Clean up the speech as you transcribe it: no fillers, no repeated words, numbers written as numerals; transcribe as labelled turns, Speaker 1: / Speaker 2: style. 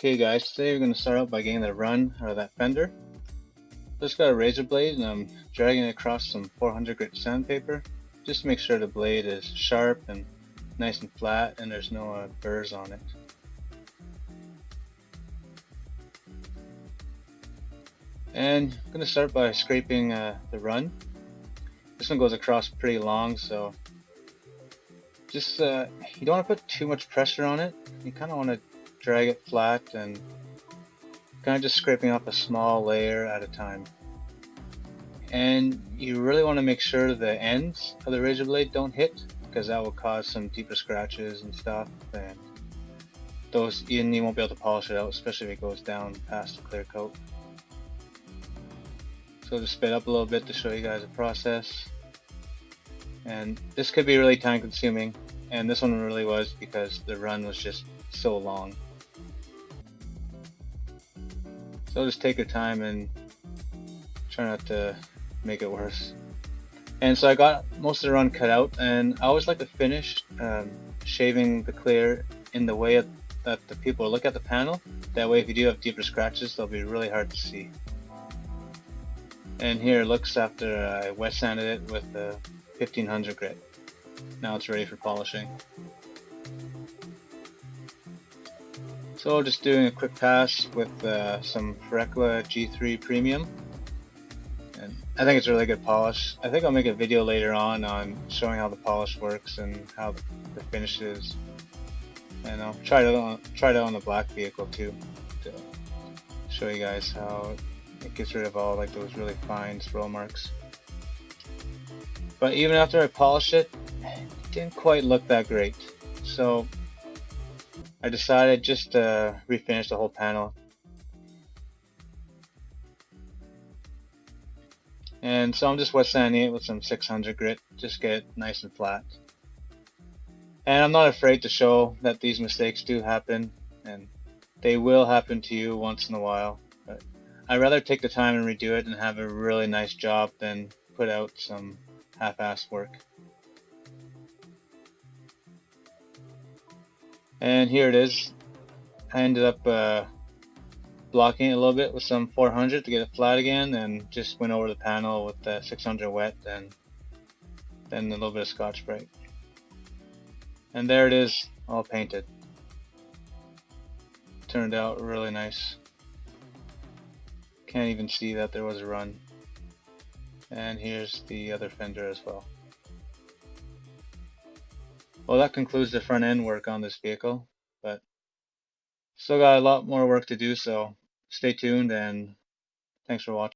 Speaker 1: Okay guys, today we're going to start out by getting the run out of that fender. Just got a razor blade and I'm dragging it across some 400 grit sandpaper just to make sure the blade is sharp and nice and flat and there's no burrs on it. And I'm going to start by scraping the run. This one goes across pretty long, so just you don't want to put too much pressure on it. You kind of want to drag it flat and kind of just scraping off a small layer at a time. And you really want to make sure the ends of the razor blade don't hit, because that will cause some deeper scratches and stuff, and those you won't be able to polish it out, especially if it goes down past the clear coat. So just sped up a little bit to show you guys the process. And this could be really time consuming, and this one really was because the run was just so long. So just take your time and try not to make it worse. And so I got most of the run cut out, and I always like to finish shaving the clear in the way that the people look at the panel. That way if you do have deeper scratches, they'll be really hard to see. And here it looks after I wet sanded it with the 1500 grit. Now it's ready for polishing. So just doing a quick pass with some Freckla G3 Premium. And I think it's a really good polish. I think I'll make a video later on showing how the polish works and how the finish is. And I'll try it out on the black vehicle too, to show you guys how it gets rid of all like those really fine swirl marks. But even after I polished it, it didn't quite look that great. So I decided just to refinish the whole panel. And so I'm just wet sanding it with some 600 grit, just get it nice and flat. And I'm not afraid to show that these mistakes do happen, and they will happen to you once in a while. But I'd rather take the time and redo it and have a really nice job than put out some half-assed work. And here it is. I ended up blocking it a little bit with some 400 to get it flat again, and just went over the panel with the 600 wet and then a little bit of Scotch-Brite. And there it is, all painted. Turned out really nice. Can't even see that there was a run. And here's the other fender as well. Well, that concludes the front end work on this vehicle, but still got a lot more work to do, so stay tuned and thanks for watching.